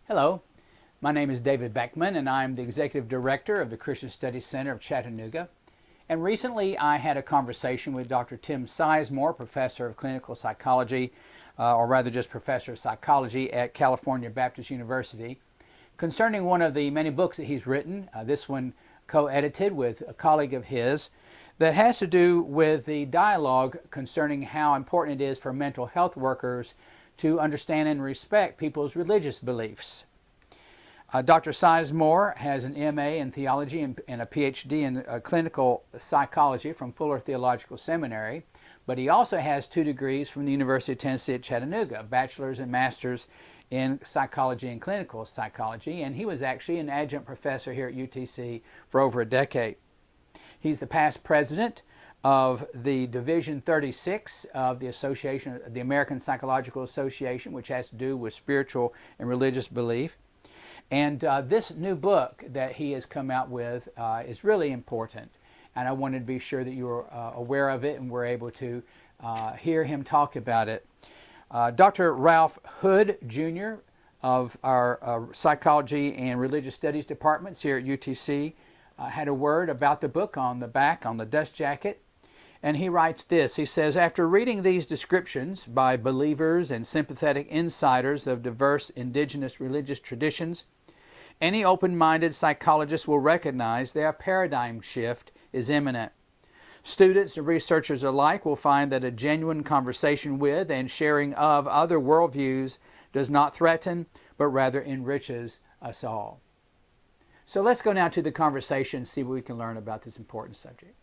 Hello, my name is David Beckman and I'm the Executive Director of the Christian Studies Center of Chattanooga. And recently I had a conversation with Dr. Tim Sisemore, Professor of Clinical Psychology, or rather just Professor of Psychology at California Baptist University, concerning one of the many books that he's written, this one co-edited with a colleague of his, that has to do with the dialogue concerning how important it is for mental health workers to understand and respect people's religious beliefs. Dr. Sisemore has an MA in theology and a PhD in clinical psychology from Fuller Theological Seminary, but he also has 2 degrees from the University of Tennessee at Chattanooga, bachelor's and master's in psychology and clinical psychology, and he was actually an adjunct professor here at UTC for over a decade. He's the past president of the Division 36 of the Association, the American Psychological Association, which has to do with spiritual and religious belief. And this new book that he has come out with is really important. And I wanted to be sure that you were aware of it and were able to hear him talk about it. Dr. Ralph Hood, Jr. of our Psychology and Religious Studies departments here at UTC had a word about the book on the back, on the dust jacket. And he writes this. He says, after reading these descriptions by believers and sympathetic insiders of diverse indigenous religious traditions, any open-minded psychologist will recognize that a paradigm shift is imminent. Students and researchers alike will find that a genuine conversation with and sharing of other worldviews does not threaten, but rather enriches us all. So let's go now to the conversation and see what we can learn about this important subject.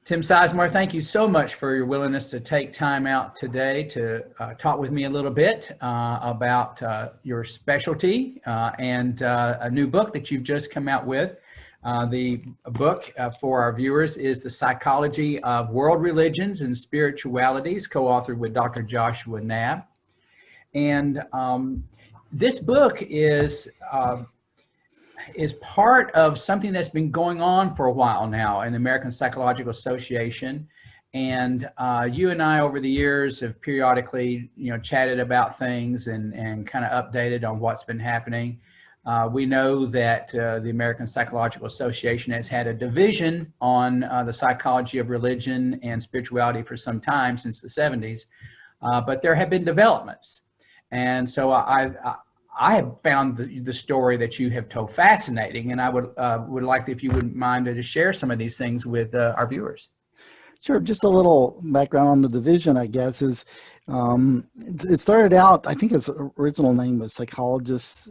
Tim Sisemore, thank you so much for your willingness to take time out today to talk with me a little bit about your specialty and a new book that you've just come out with. The book for our viewers is The Psychology of World Religions and Spiritualities, co-authored with Dr. Joshua Knabb. And this book is part of something that's been going on for a while now in the American Psychological Association. And you and I over the years have periodically, chatted about things and kind of updated on what's been happening. We know that the American Psychological Association has had a division on the psychology of religion and spirituality for some time, since the 70s, but there have been developments. And so I have found the story that you have told fascinating, and I would like if you wouldn't mind to share some of these things with our viewers. Sure. Just a little background on the division, I guess, is it started out, I think its original name was Psychologists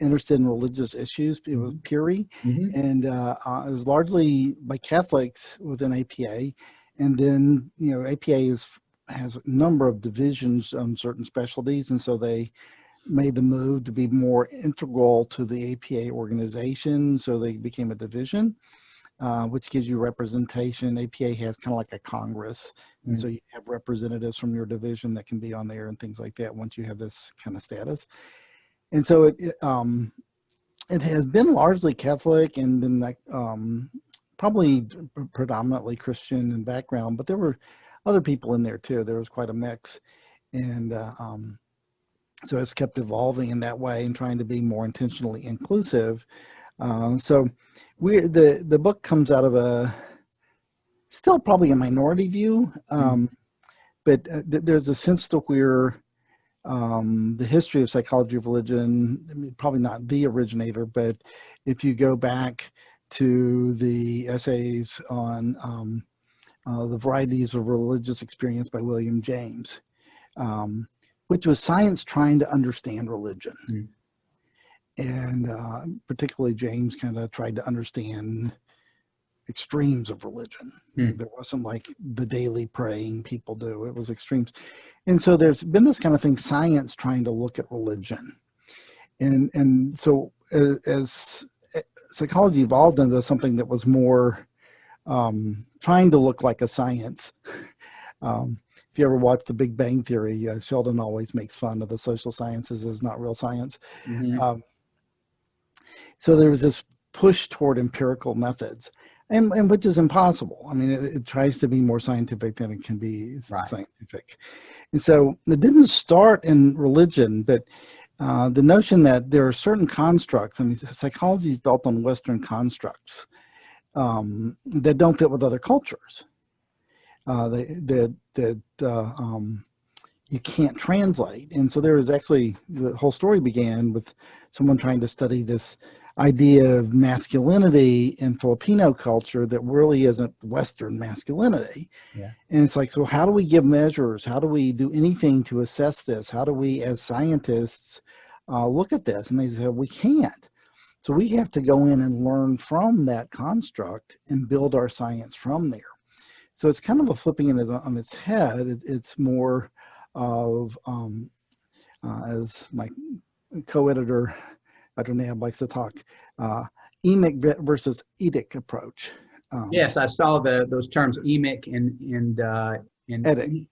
Interested in Religious Issues. It was PIRI, and it was largely by Catholics within APA. And then, APA has a number of divisions on certain specialties, and so they made the move to be more integral to the APA organization, so they became a division, which gives you representation. APA has kind of like a Congress, and so you have representatives from your division that can be on there and things like that once you have this kind of status. And so it has been largely Catholic and been like probably predominantly Christian in background, but there were other people in there too. There was quite a mix, and so it's kept evolving in that way and trying to be more intentionally inclusive. So the book comes out of still probably a minority view, but there's a sense to where the history of psychology of religion, I mean, probably not the originator, but if you go back to the essays on the varieties of religious experience by William James, which was science trying to understand religion. And particularly James kind of tried to understand extremes of religion. There wasn't like the daily praying people do, it was extremes. And so there's been this kind of thing, science trying to look at religion. And so as psychology evolved into something that was more trying to look like a science. If you ever watch The Big Bang Theory, Sheldon always makes fun of the social sciences as not real science. So there was this push toward empirical methods, and which is impossible. I mean, it tries to be more scientific than it can be scientific. And so it didn't start in religion, but the notion that there are certain constructs, I mean, psychology is built on Western constructs that don't fit with other cultures. That you can't translate. And so there was actually, the whole story began with someone trying to study this idea of masculinity in Filipino culture that really isn't Western masculinity. Yeah. And it's like, so how do we give measures? How do we do anything to assess this? How do we, as scientists, look at this? And they said, we can't. So we have to go in and learn from that construct and build our science from there. So it's kind of a flipping it on its head. It's more of, as my co-editor, Dr. Knabb, likes to talk, emic versus edic approach. Yes, I saw those terms, emic and Edic.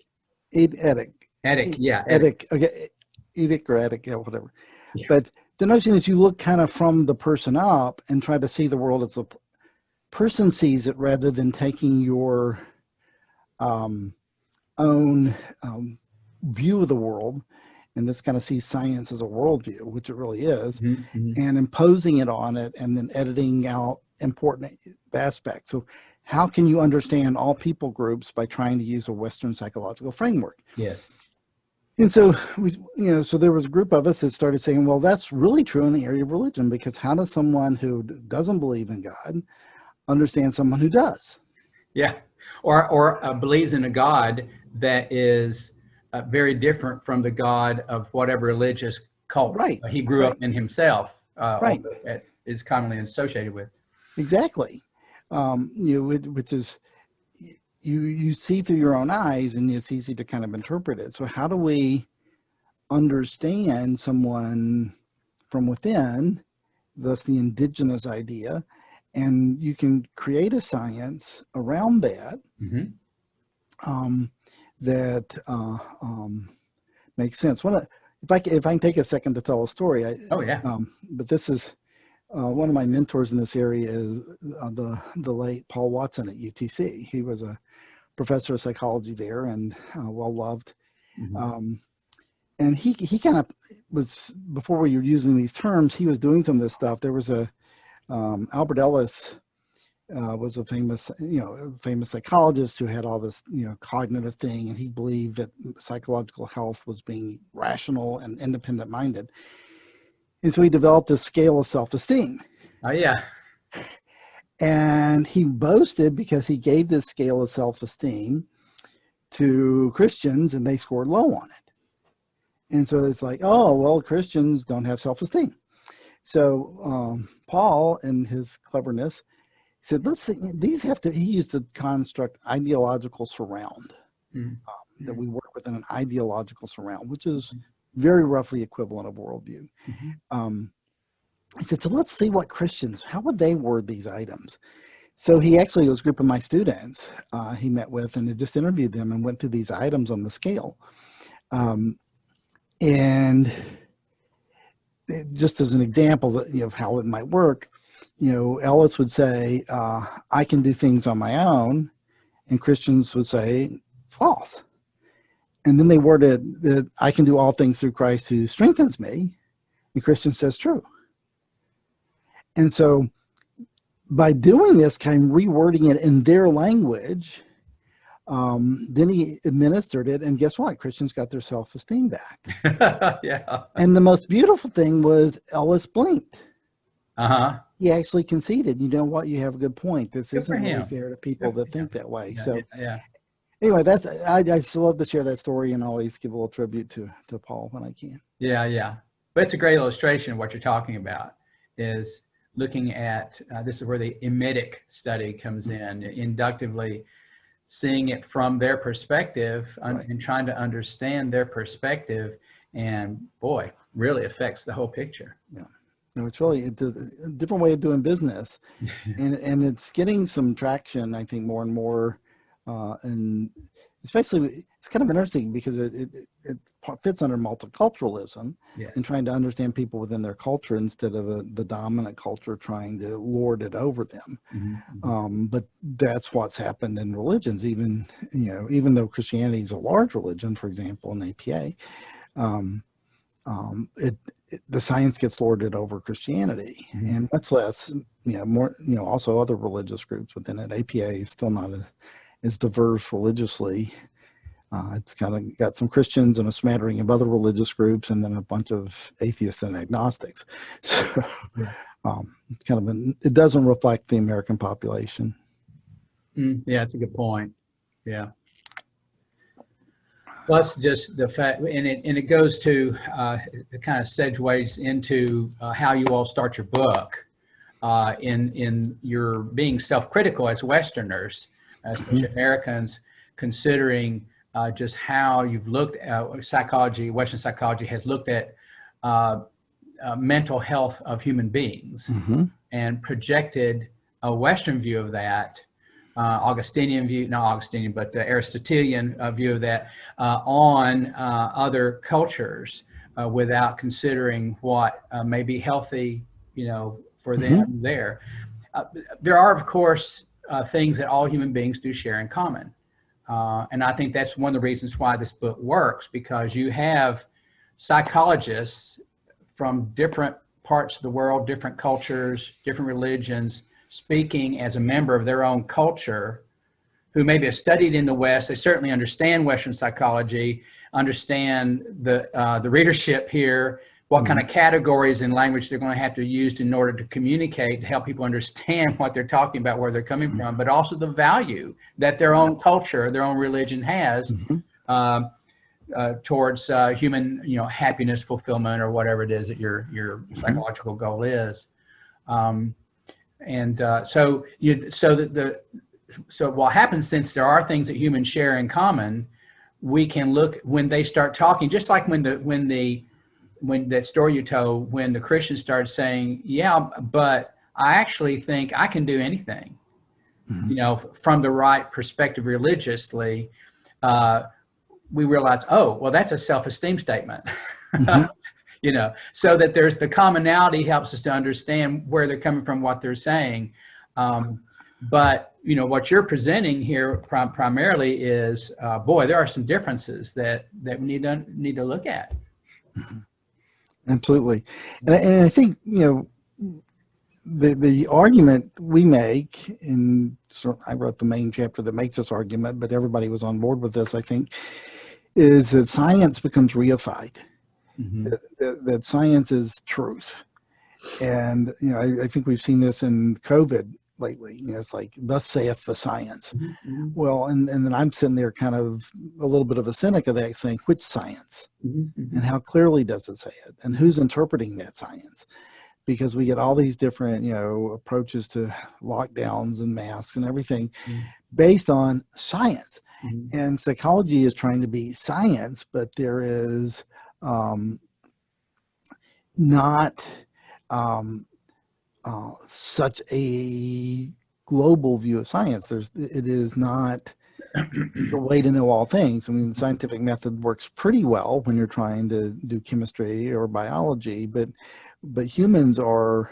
Edic. Edic, yeah. Edic. Okay. Edic or edic, yeah, whatever. Yeah. But the notion is you look kind of from the person up and try to see the world as the person sees it, rather than taking your own view of the world, and this kind of sees science as a worldview, which it really is, and imposing it on it, and then editing out important aspects. So how can you understand all people groups by trying to use a Western psychological framework? Yes. And so so there was a group of us that started saying, well, that's really true in the area of religion, because how does someone who doesn't believe in God understand someone who does? Yeah, or believes in a God that is very different from the God of whatever religious cult he grew up in himself, is commonly associated with. Exactly. Which is, you see through your own eyes, and it's easy to kind of interpret it. So how do we understand someone from within, thus the indigenous idea, and you can create a science around that that makes sense. If I can take a second to tell a story. But this is one of my mentors in this area is the late Paul Watson at UTC. He was a professor of psychology there, and well loved. And he kind of was, before we were using these terms, he was doing some of this stuff. There was a Albert Ellis was a famous psychologist who had all this cognitive thing, and he believed that psychological health was being rational and independent minded. And so he developed a scale of self-esteem. Oh yeah. And he boasted because he gave this scale of self-esteem to Christians and they scored low on it. And so it's like, oh, well, Christians don't have self-esteem. So Paul, in his cleverness, said, let's see, these have to, he used the construct ideological surround, that we work within an ideological surround, which is very roughly equivalent of worldview. He said, so let's see what Christians, how would they word these items? So he actually was a group of my students he met with, and just interviewed them and went through these items on the scale. And just as an example of how it might work, Ellis would say, I can do things on my own, and Christians would say, false. And then they worded that I can do all things through Christ who strengthens me, and Christian says true. And so by doing this, kind of rewording it in their language, then he administered it, and guess what? Christians got their self-esteem back. Yeah. And the most beautiful thing was Ellis blinked. He actually conceded, you know what, you have a good point. This isn't really fair to people that think that way. Anyway, that's I still love to share that story and always give a little tribute to Paul when I can. Yeah. But it's a great illustration of what you're talking about, is looking at, this is where the emetic study comes in, inductively seeing it from their perspective and trying to understand their perspective, and boy, really affects the whole picture. Yeah. No, it's really a different way of doing business, and it's getting some traction, I think, more and more, and especially it's kind of interesting because it fits under multiculturalism, and trying to understand people within their culture instead of the dominant culture trying to lord it over them. But that's what's happened in religions, even though Christianity is a large religion, for example, in APA. the science gets lorded over Christianity, and much less, more, also other religious groups within it. APA is still not as diverse religiously. It's kind of got some Christians and a smattering of other religious groups, and then a bunch of atheists and agnostics. So, it doesn't reflect the American population. Yeah, that's a good point. Yeah. Plus, just the fact, and it goes to it kind of segues into how you all start your book in your being self-critical as Westerners, especially Americans, considering just how you've looked at psychology. Western psychology has looked at mental health of human beings and projected a Western view of that. Augustinian view, not Augustinian, but Aristotelian view of that on other cultures without considering what may be healthy, for them there. There are, of course, things that all human beings do share in common. And I think that's one of the reasons why this book works, because you have psychologists from different parts of the world, different cultures, different religions, speaking as a member of their own culture, who maybe have studied in the West. They certainly understand Western psychology, understand the readership here, what kind of categories and language they're going to have to use in order to communicate, to help people understand what they're talking about, where they're coming from, but also the value that their own culture, their own religion has towards human, happiness, fulfillment, or whatever it is that your psychological goal is. So what happens, since there are things that humans share in common, we can look when they start talking, just like when that story you told, when the Christians started saying, yeah, but I actually think I can do anything, from the right perspective religiously, we realize, oh, well, that's a self-esteem statement. So that there's the commonality helps us to understand where they're coming from, what they're saying. But, what you're presenting here primarily is, boy, there are some differences that we need to look at. Absolutely. And I think, the argument we make, and so I wrote the main chapter that makes this argument, but everybody was on board with this, I think, is that science becomes reified. That science is truth. And, I think we've seen this in COVID lately. It's like, thus saith the science. Well, and then I'm sitting there kind of a little bit of a cynic of that, saying, which science? And how clearly does it say it? And who's interpreting that science? Because we get all these different, approaches to lockdowns and masks and everything based on science. And psychology is trying to be science, but there is not such a global view of science. It is not the way to know all things. I mean, the scientific method works pretty well when you're trying to do chemistry or biology, but humans are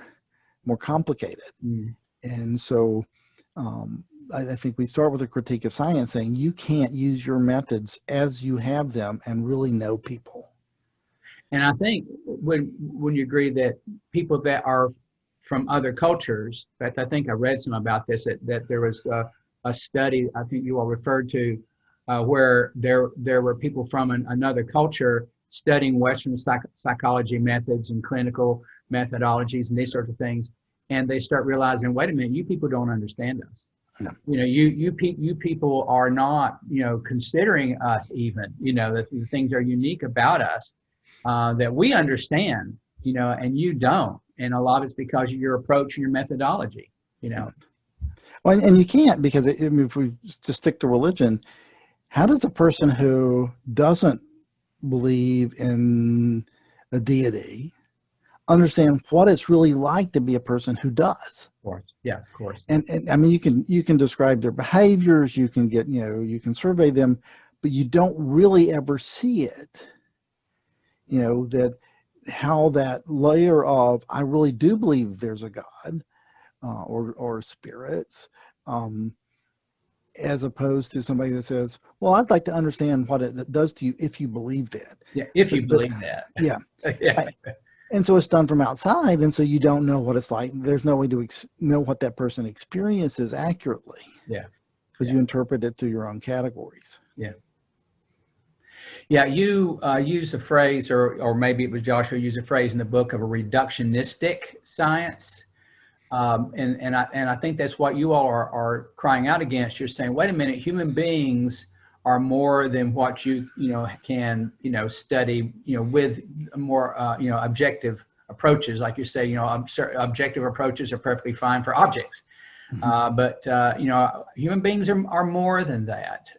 more complicated. And so I think we start with a critique of science, saying you can't use your methods as you have them and really know people. And I think when you agree that people that are from other cultures, in fact, I think I read some about this, that there was a study I think you all referred to where there were people from another culture studying Western psychology methods and clinical methodologies and these sorts of things, and they start realizing, wait a minute, you people don't understand us. No. You people are not, considering us even, that the things are unique about us that we understand, and you don't. And a lot of it's because of your approach and your methodology, Well, and you can't, because if we just stick to religion, how does a person who doesn't believe in a deity understand what it's really like to be a person who does? Of course. Yeah, of course. And I mean, you can describe their behaviors, you can get, you can survey them, but you don't really ever see it. That how that layer of, I really do believe there's a God or spirits, as opposed to somebody that says, well, I'd like to understand what it does to you if you believe that. Yeah, if you But believe that. yeah. Yeah. And so it's done from outside, and so you don't know what it's like. There's no way to know what that person experiences accurately. Yeah. Because you interpret it through your own categories. Yeah. Yeah, you use a phrase, or maybe it was Joshua used a phrase in the book of a reductionistic science. And I think that's what you all are crying out against. You're saying, wait a minute, human beings are more than what you can study with more objective approaches. Like you say, objective approaches are perfectly fine for objects, but human beings are more than that.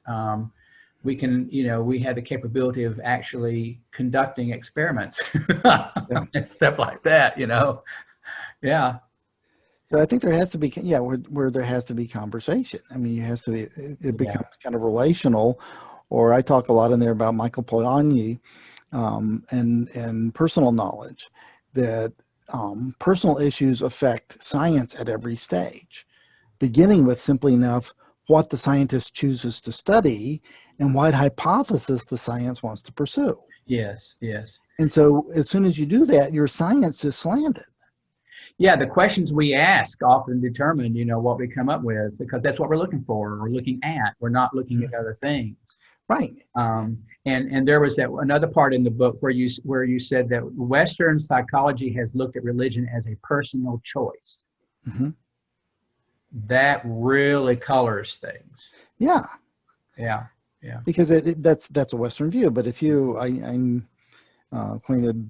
We can, we have the capability of actually conducting experiments and stuff like that. Yeah. So I think there has to be, where there has to be conversation. I mean, it becomes kind of relational, or I talk a lot in there about Michael Polanyi and personal knowledge, that personal issues affect science at every stage, beginning with simply enough what the scientist chooses to study and what hypothesis the science wants to pursue. Yes, yes. And so as soon as you do that, your science is slanted. Yeah, the questions we ask often determine, what we come up with, because that's what we're looking for. We're looking at. We're not looking at other things. Right. And there was another part in the book where you said that Western psychology has looked at religion as a personal choice. Mm-hmm. That really colors things. Yeah. Yeah. Yeah. Because that's a Western view. But if I'm acquainted.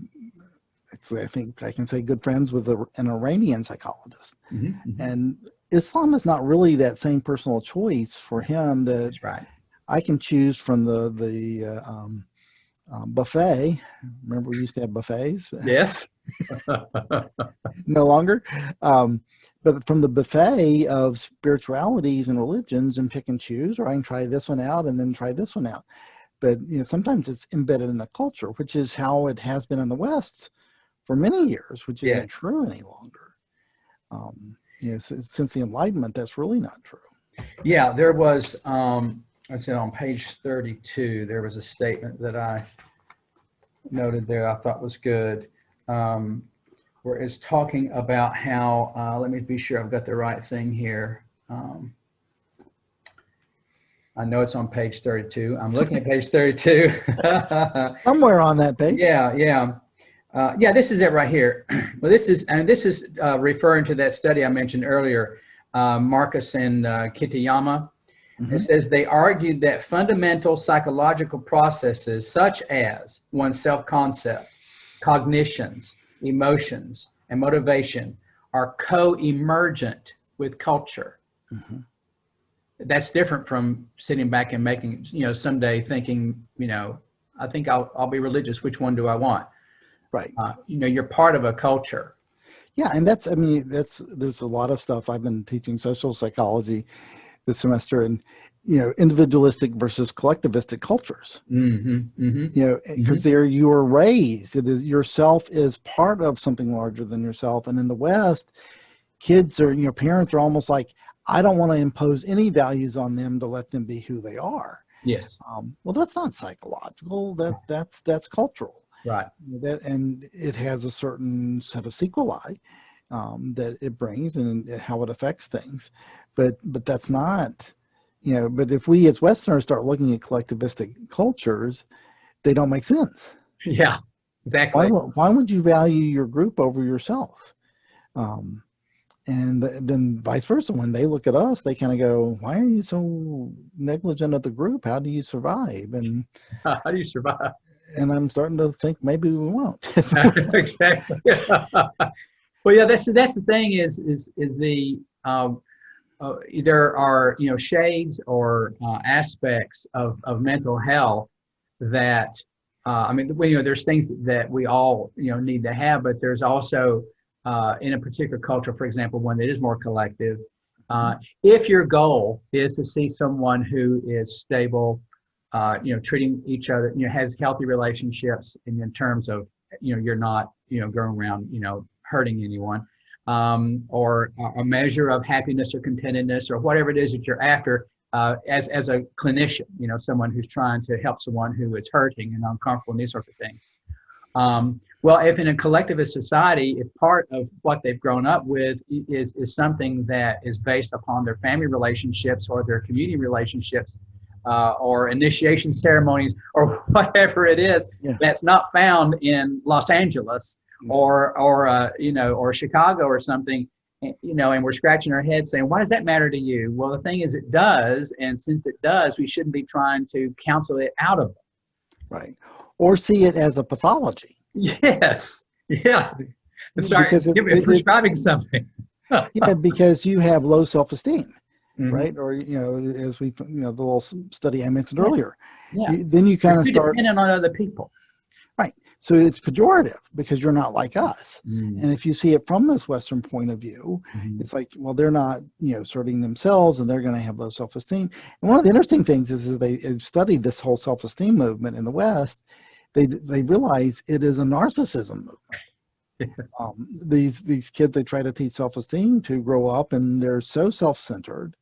Actually, I think I can say good friends with an Iranian psychologist. Mm-hmm, mm-hmm. And Islam is not really that same personal choice for him. That's right. I can choose from the buffet. Remember, we used to have buffets? Yes. No longer. But from the buffet of spiritualities and religions, and pick and choose, or I can try this one out and then try this one out. But sometimes it's embedded in the culture, which is how it has been in the West for many years, which isn't true any longer. Since the Enlightenment, that's really not true. Yeah, there was, I said on page 32, there was a statement that I noted there I thought was good, where it's talking about how, let me be sure I've got the right thing here. I know it's on page 32. I'm looking at page 32. Somewhere on that page. Yeah. This is it right here. Well, this is referring to that study I mentioned earlier, Marcus and Kitayama. Mm-hmm. It says they argued that fundamental psychological processes such as one's self-concept, cognitions, emotions, and motivation are co-emergent with culture. Mm-hmm. That's different from sitting back and making, someday thinking, I think I'll be religious. Which one do I want? Right. You're part of a culture. Yeah. And there's a lot of stuff. I've been teaching social psychology this semester, and, individualistic versus collectivistic cultures, because there you are raised. It is yourself is part of something larger than yourself. And in the West, kids are, parents are almost like, I don't want to impose any values on them to let them be who they are. Yes. Well, that's not psychological. That's cultural. Right. And it has a certain set of sequelae that it brings and how it affects things. But that's not, but if we as Westerners start looking at collectivistic cultures, they don't make sense. Yeah, exactly. Why would you value your group over yourself? And then vice versa, when they look at us, they kind of go, why are you so negligent of the group? How do you survive? And how do you survive? And I'm starting to think maybe we won't. Exactly. Well, yeah, that's the thing is the there are shades or aspects of mental health that there's things that we all need to have, but there's also in a particular culture, for example, one that is more collective, if your goal is to see someone who is stable, treating each other, has healthy relationships in terms of, you're not, going around, hurting anyone, or a measure of happiness or contentedness or whatever it is that you're after, as a clinician, you know, someone who's trying to help someone who is hurting and uncomfortable and these sorts of things. Well, if in a collectivist society, if part of what they've grown up with is something that is based upon their family relationships or their community relationships, or initiation ceremonies or whatever it is, Yeah. that's not found in Los Angeles or you know, or Chicago or something, you know, and we're scratching our heads saying, why does that matter to you? Well, the thing is, it does, and since it does, we shouldn't be trying to counsel it out of them. Right. Or see it as a pathology. Yes. Yeah. Sorry, Because prescribing something. yeah, because you have low self-esteem. Mhm. Right? Or, you know, as we, you know, the little study I mentioned earlier, Yeah. then you kind of start, dependent on other people. right? So it's pejorative because you're not like us. Mm. And if you see it from this Western point of view, Mhm. it's like, well, they're not, you know, asserting themselves and they're going to have low self-esteem. And one of the interesting things is they've studied this whole self-esteem movement in the West. They realize it is a narcissism movement. Yes. These kids, they try to teach self-esteem to grow up, and they're so self-centered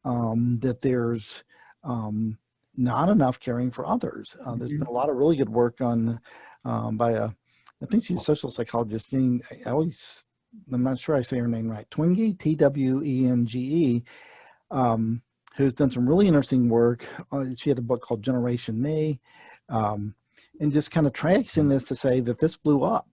that there's not enough caring for others. There's been a lot of really good work on by I think she's a social psychologist, I'm not sure I say her name right, Twenge, Twenge, who's done some really interesting work. She had a book called Generation Me, and just kind of tracing this to say that this blew up.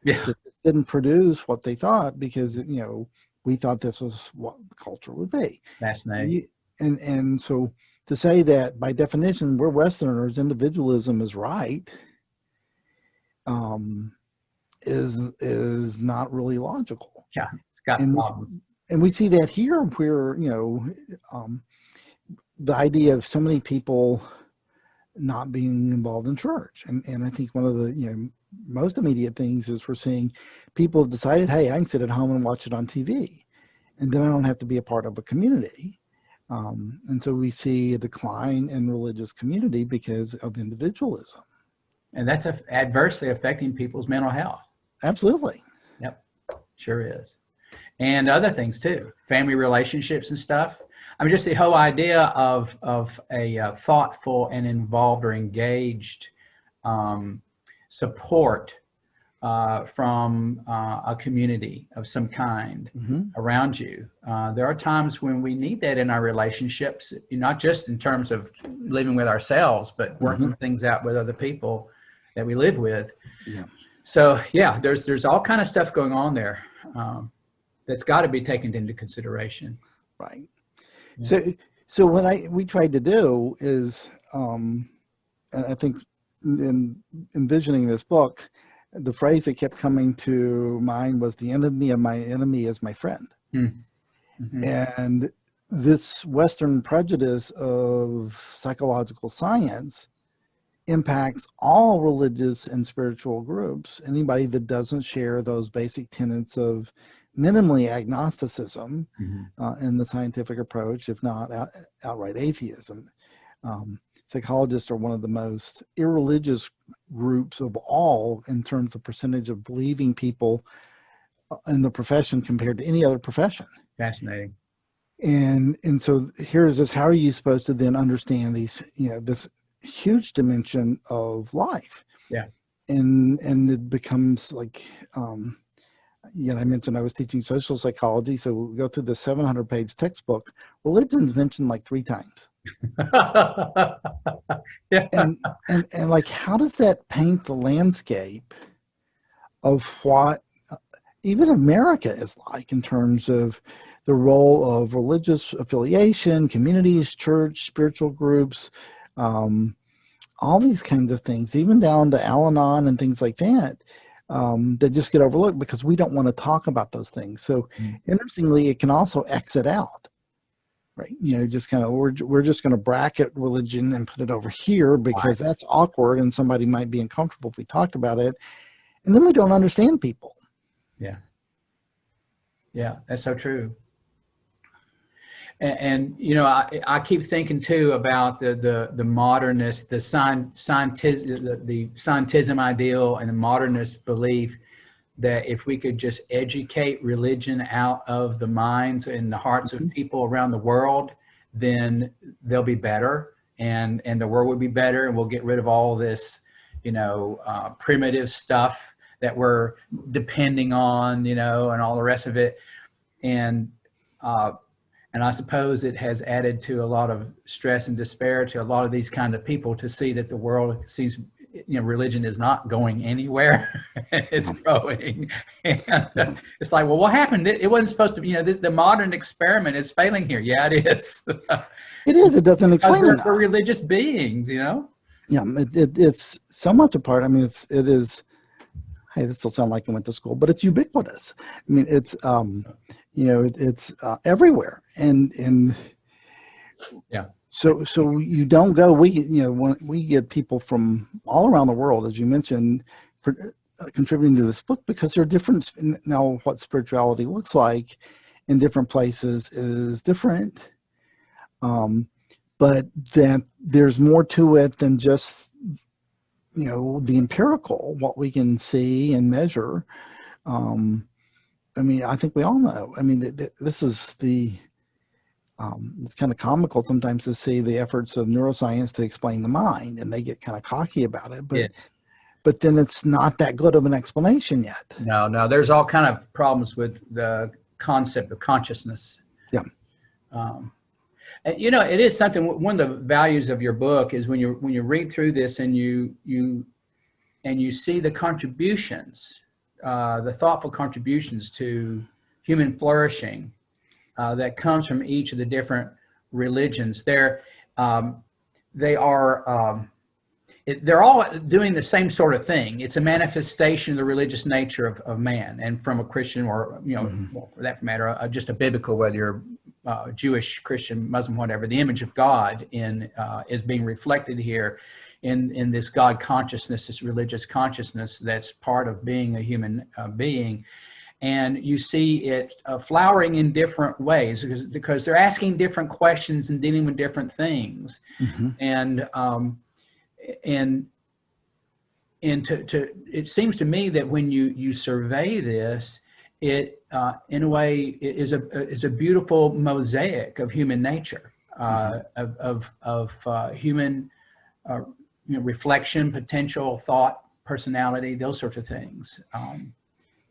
Yeah. That this didn't produce what they thought because, you know, we thought this was what the culture would be. Fascinating. And so to say that by definition we're Westerners, individualism is right, is not really logical. Yeah, it's got problems. And we see that here where, you know, the idea of so many people not being involved in church. And I think one of the, you know, most immediate things is we're seeing people have decided, hey, I can sit at home and watch it on TV, and then I don't have to be a part of a community. And so we see a decline in religious community because of individualism. And that's adversely affecting people's mental health. Absolutely. Yep, sure is. And other things too, family relationships and stuff. I mean, just the whole idea of a thoughtful and involved or engaged support from a community of some kind around you. There are times when we need that in our relationships, not just in terms of living with ourselves, but working things out with other people that we live with. Yeah. So yeah, there's all kind of stuff going on there that's got to be taken into consideration. Right. Yeah. So what we tried to do is, I think in envisioning this book, the phrase that kept coming to mind was the enemy of my enemy is my friend. Mm-hmm. And this Western prejudice of psychological science impacts all religious and spiritual groups. Anybody that doesn't share those basic tenets of minimally agnosticism in the scientific approach, if not outright atheism. Psychologists are one of the most irreligious groups of all in terms of percentage of believing people in the profession compared to any other profession. Fascinating. And so here's this, how are you supposed to then understand these, you know, this huge dimension of life? Yeah. And it becomes like, you know, I mentioned I was teaching social psychology, so we go through the 700-page textbook. Religion's mentioned like 3 times. Yeah. And like, how does that paint the landscape of what even America is like in terms of the role of religious affiliation, communities, church, spiritual groups, all these kinds of things, even down to Al-Anon and things like that, that just get overlooked because we don't want to talk about those things. So interestingly, it can also exit out, right? You know, just kind of, we're just going to bracket religion and put it over here because that's awkward and somebody might be uncomfortable if we talked about it. And then we don't understand people. Yeah. Yeah, that's so true. And you know, I keep thinking too about the modernist, the scientism ideal and the modernist belief that if we could just educate religion out of the minds and the hearts of people around the world, then they'll be better, and the world will be better, and we'll get rid of all this, primitive stuff that we're depending on, and all the rest of it. And I suppose it has added to a lot of stress and despair to a lot of these kind of people, to see that the world sees, religion is not going anywhere. It's growing. And it's like, well, what happened? It wasn't supposed to be, the modern experiment is failing here. Yeah, it is. It is. It doesn't explain it. We're religious beings, Yeah, it's so much a part. I mean, it is, hey, this will sound like I went to school, but it's ubiquitous. I mean, it's, it's everywhere. And yeah. So you don't go, when we get people from all around the world, as you mentioned, contributing to this book, because there are different, now what spirituality looks like in different places is different. But that there's more to it than just, the empirical, what we can see and measure. I mean, I think we all know. I mean, this is it's kind of comical sometimes to see the efforts of neuroscience to explain the mind, and they get kind of cocky about it. But Yes. But then it's not that good of an explanation yet. No, there's all kind of problems with the concept of consciousness. Yeah. It is something. One of the values of your book is when you read through this and you see the contributions, the thoughtful contributions to human flourishing that comes from each of the different religions. They're all doing the same sort of thing. It's a manifestation of the religious nature of man, and from a Christian or, well, for that matter, just a biblical, whether you're Jewish, Christian, Muslim, whatever, the image of God is being reflected here in this God consciousness, this religious consciousness that's part of being a human being. And you see it flowering in different ways because they're asking different questions and dealing with different things. And it seems to me that when you survey this, it in a way is a beautiful mosaic of human nature, of human reflection, potential, thought, personality, those sorts of things.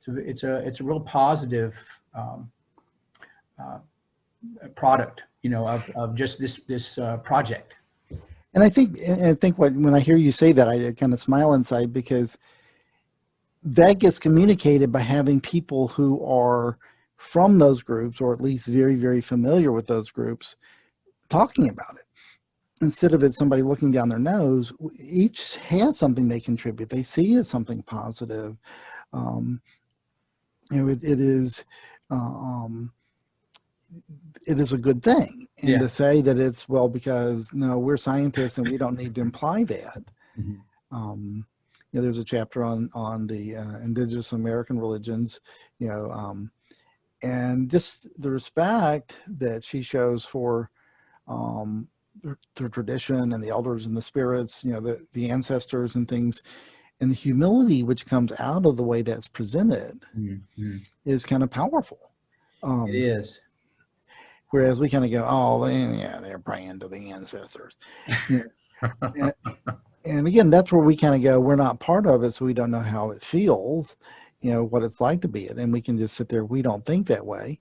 So it's a real positive product, of just this project. And I think when I hear you say that, I kind of smile inside, because that gets communicated by having people who are from those groups, or at least very, very familiar with those groups, talking about it. Instead of it somebody looking down their nose, each has something they contribute. They see as something positive. It is a good thing. And to say that it's, well, because no, we're scientists and we don't need to imply that. There's a chapter on the Indigenous American religions, and just the respect that she shows for the tradition and the elders and the spirits, the ancestors and things, and the humility which comes out of the way that's presented is kind of powerful. It is. Whereas we kind of go, oh, they're praying to the ancestors. And again, that's where we kind of go, we're not part of it, so we don't know how it feels, what it's like to be it. And we can just sit there, we don't think that way.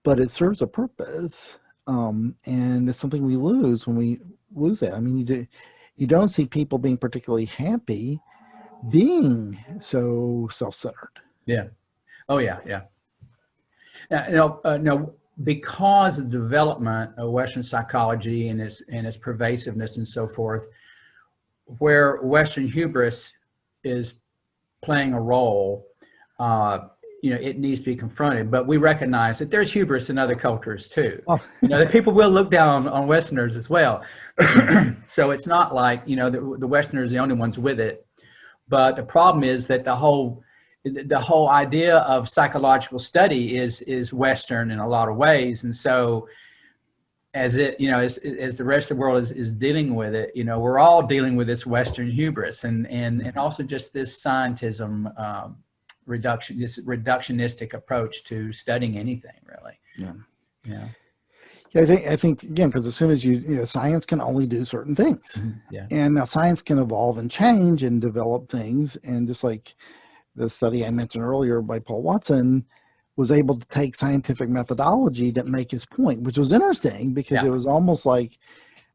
But it serves a purpose. And it's something we lose when we lose that. I mean, you don't see people being particularly happy being so self-centered. Yeah. Oh, yeah. Now, because of the development of Western psychology and its pervasiveness and so forth, where Western hubris is playing a role, it needs to be confronted. But we recognize that there's hubris in other cultures too. Oh. That people will look down on Westerners as well. So it's not like, the Westerners are the only ones with it. But the problem is that the whole idea of psychological study is Western in a lot of ways. And so as the rest of the world is dealing with it, we're all dealing with this Western hubris and also just this scientism, this reductionistic approach to studying anything, really. Yeah. Yeah, I think again, because as soon as science can only do certain things. Yeah. And now science can evolve and change and develop things. And just like the study I mentioned earlier by Paul Watson was able to take scientific methodology to make his point, which was interesting because it was almost like,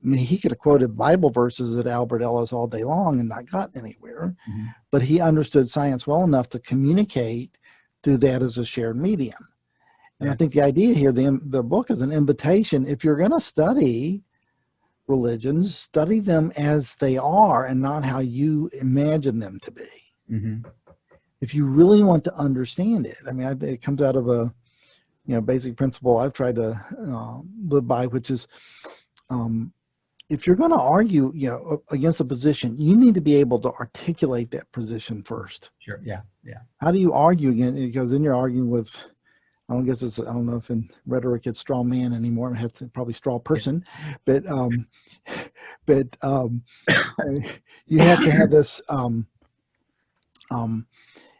I mean, he could have quoted Bible verses at Albert Ellis all day long and not gotten anywhere, but he understood science well enough to communicate through that as a shared medium. And I think the idea here, the book is an invitation. If you're going to study religions, study them as they are and not how you imagine them to be. If you really want to understand it, I mean, it comes out of a basic principle I've tried to live by, which is if you're going to argue against a position, you need to be able to articulate that position first. Sure. Yeah. How do you argue again? Because then you're arguing with, I don't know if in rhetoric it's straw man anymore. I have to probably straw person, but you have to have this.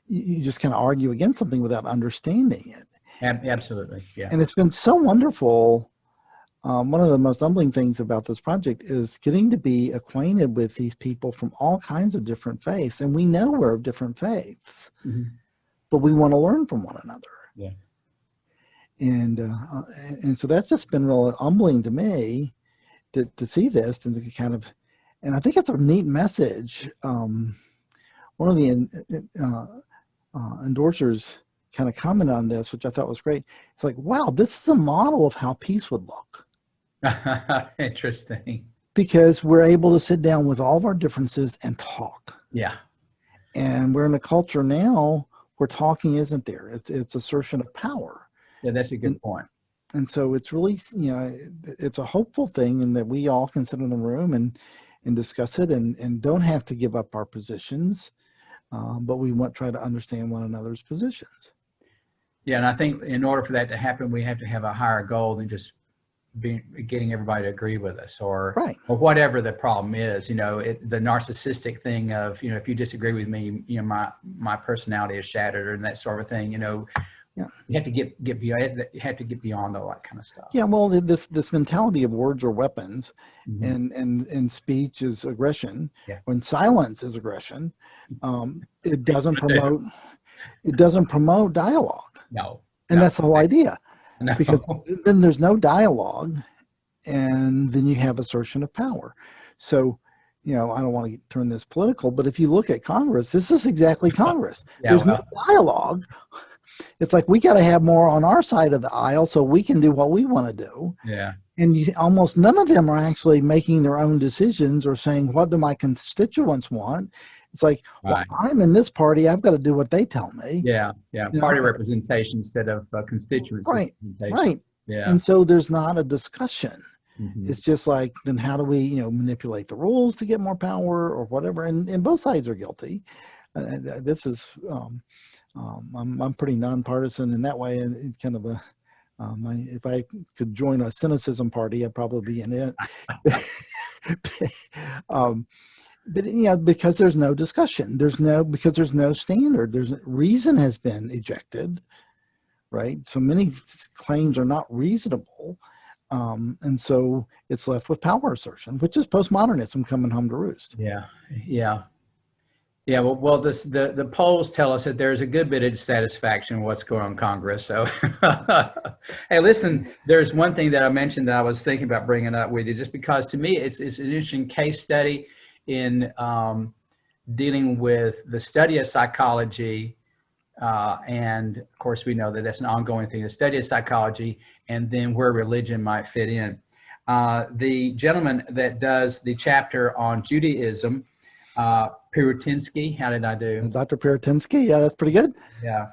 You just kind of argue against something without understanding it. Absolutely, yeah. And it's been so wonderful. One of the most humbling things about this project is getting to be acquainted with these people from all kinds of different faiths, and we know we're of different faiths, but we want to learn from one another. Yeah. And so that's just been really humbling to me to see this and to kind of, and I think it's a neat message. One of the endorsers kind of commented on this, which I thought was great. It's like, wow, this is a model of how peace would look. Interesting. Because we're able to sit down with all of our differences and talk. Yeah. And we're in a culture now where talking isn't there. It's assertion of power. Yeah, that's a good point. And so it's really, it's a hopeful thing in that we all can sit in the room and discuss it and don't have to give up our positions, but we try to understand one another's positions. Yeah, and I think in order for that to happen, we have to have a higher goal than just getting everybody to agree with us, or whatever the problem is. The narcissistic thing of if you disagree with me, my personality is shattered, and that sort of thing. You have to get beyond. You have to get beyond all that kind of stuff. Yeah, well, this mentality of words are weapons, and speech is aggression. Yeah. When silence is aggression, it doesn't promote dialogue. No. And that's the whole idea. No. Because then there's no dialogue, and then you have assertion of power. So, I don't want to turn this political, but if you look at Congress, this is exactly Congress. There's no dialogue. It's like we got to have more on our side of the aisle so we can do what we want to do. Yeah. And almost none of them are actually making their own decisions or saying, what do my constituents want? It's like, well, I'm in this party. I've got to do what they tell me. Yeah. Yeah. Party representation instead of constituency. Right. Yeah. And so there's not a discussion. It's just like, then how do we, manipulate the rules to get more power or whatever? And both sides are guilty. This is, I'm pretty nonpartisan in that way, and kind of a, if I could join a cynicism party, I'd probably be in it. But because there's no discussion, because there's no standard, reason has been ejected, right? So many claims are not reasonable, and so it's left with power assertion, which is postmodernism coming home to roost. Yeah. Well, the polls tell us that there's a good bit of dissatisfaction with what's going on in Congress. So, hey, listen, there's one thing that I mentioned that I was thinking about bringing up with you, just because to me it's an interesting case study in dealing with the study of psychology, and of course we know that that's an ongoing thing, the study of psychology, and then where religion might fit in. The gentleman that does the chapter on Judaism, Pirutinsky, how did I do? Dr. Pirutinsky, yeah, that's pretty good. Yeah.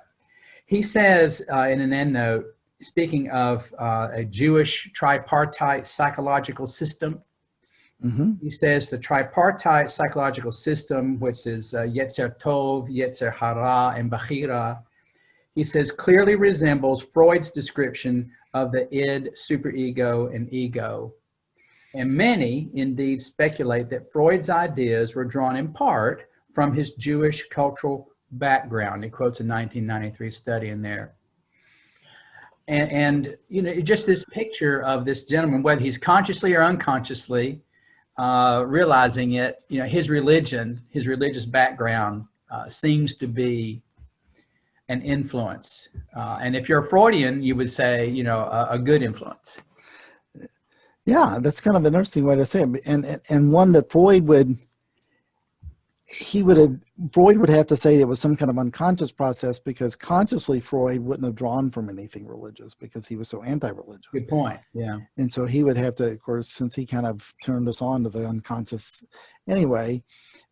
He says in an endnote, speaking of a Jewish tripartite psychological system, he says the tripartite psychological system, which is Yetzer Tov, Yetzer Hara, and Bechira, he says clearly resembles Freud's description of the id, superego, and ego. And many indeed speculate that Freud's ideas were drawn in part from his Jewish cultural background. He quotes a 1993 study in there. and you know, just this picture of this gentleman, whether he's consciously or unconsciously realizing it, you know, his religious background seems to be an influence. And if you're a Freudian, you would say, you know, a good influence. Yeah, that's kind of an interesting way to say it, and one that Freud would have to say it was some kind of unconscious process, because consciously Freud wouldn't have drawn from anything religious because he was so anti-religious. Good point. Yeah. And so he would have to, of course, since he kind of turned us on to the unconscious anyway,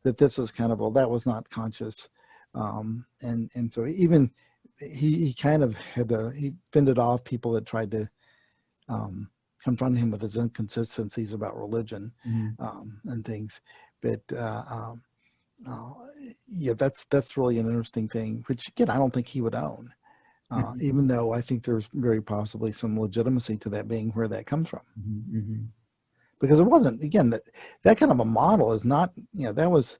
that this was kind of, well, that was not conscious. And so even he kind of had to, he fended off people that tried to confront him with his inconsistencies about religion, and things. But yeah, that's really an interesting thing, which again, I don't think he would own, even though I think there's very possibly some legitimacy to that being where that comes from. Because it wasn't, again, that kind of a model is not, you know, that was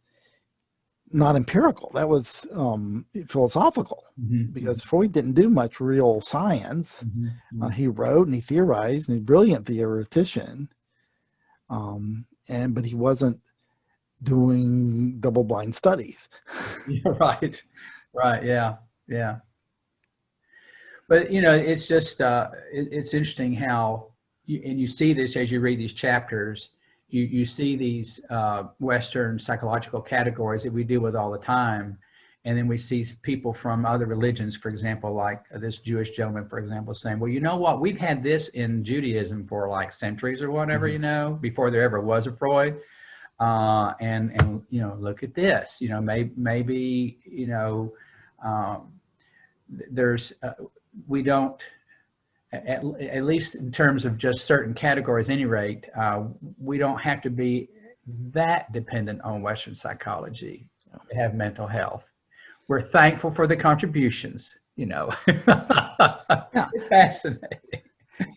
not empirical, that was philosophical, because Freud didn't do much real science. He wrote and he theorized, and he's a brilliant theoretician, but he wasn't doing double-blind studies. Yeah, right, yeah. But you know, it's just it's interesting how, and you see this as you read these chapters. You see these Western psychological categories that we deal with all the time, and then we see people from other religions, for example, like this Jewish gentleman, for example, saying, "Well, you know what? We've had this in Judaism for like centuries or whatever, you know, before there ever was a Freud." And you know, look at this, you know, maybe you know, there's we don't, at least in terms of just certain categories, at any rate, we don't have to be that dependent on Western psychology to have mental health. We're thankful for the contributions, you know. Yeah. It's fascinating.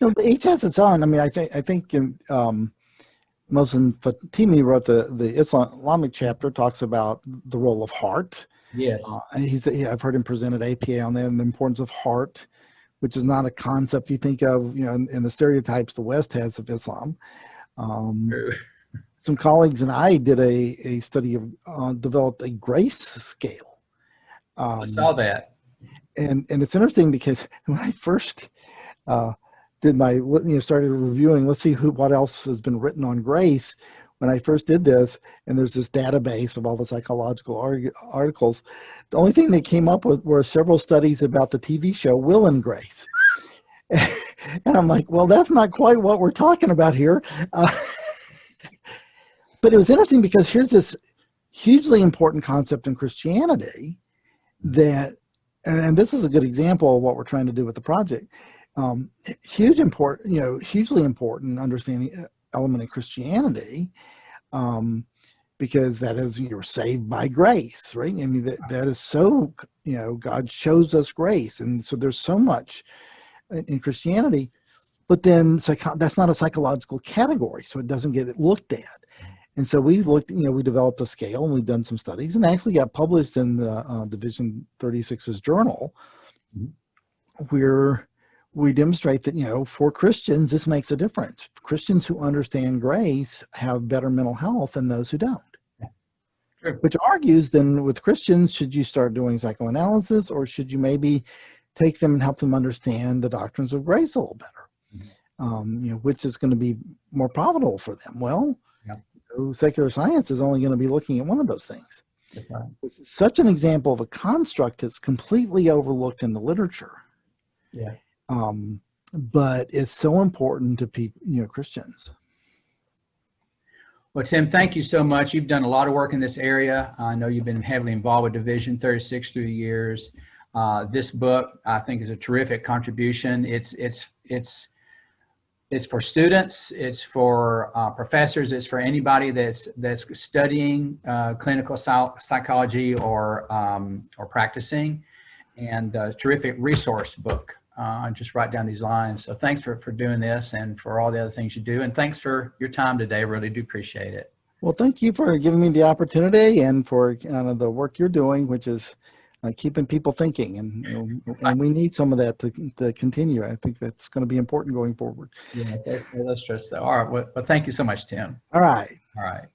You know, each has its own. I mean, I think in Mohsen Fatimi wrote the Islamic chapter, talks about the role of heart. Yes. I've heard him present at APA on that, and the importance of heart, which is not a concept you think of, you know, in the stereotypes the West has of Islam. Some colleagues and I did a study of, developed a grace scale. I saw that. And it's interesting because when I first did my, you know, started reviewing, let's see what else has been written on grace. When I first did this, and there's this database of all the psychological articles, the only thing they came up with were several studies about the TV show Will and Grace. And I'm like, well, that's not quite what we're talking about here. But it was interesting because here's this hugely important concept in Christianity that, and this is a good example of what we're trying to do with the project. Hugely important understanding element in Christianity, because that is, you're saved by grace, right? I mean, that is so, you know, God shows us grace. And so there's so much in Christianity, but then that's not a psychological category, so it doesn't get looked at. And so we looked, you know, we developed a scale, and we've done some studies, and actually got published in the Division 36's journal, where we demonstrate that, you know, for Christians, this makes a difference. Christians who understand grace have better mental health than those who don't. Sure. Which argues then with Christians, should you start doing psychoanalysis, or should you maybe take them and help them understand the doctrines of grace a little better? You know, which is going to be more profitable for them? Well, secular science is only going to be looking at one of those things. Right. It's such an example of a construct that's completely overlooked in the literature. Yeah. But it's so important to people, you know, Christians. Well, Tim, thank you so much. You've done a lot of work in this area. I know you've been heavily involved with Division 36 through the years. This book, I think, is a terrific contribution. It's for students, it's for professors, it's for anybody that's studying clinical psychology or practicing, and a terrific resource book. Just write down these lines. So thanks for doing this, and for all the other things you do. And thanks for your time today. I really do appreciate it. Well, thank you for giving me the opportunity, and for the work you're doing, which is, keeping people thinking, and we need some of that to continue. I think that's going to be important going forward. Yes, that's true. So, all right. Well, thank you so much, Tim. All right. All right.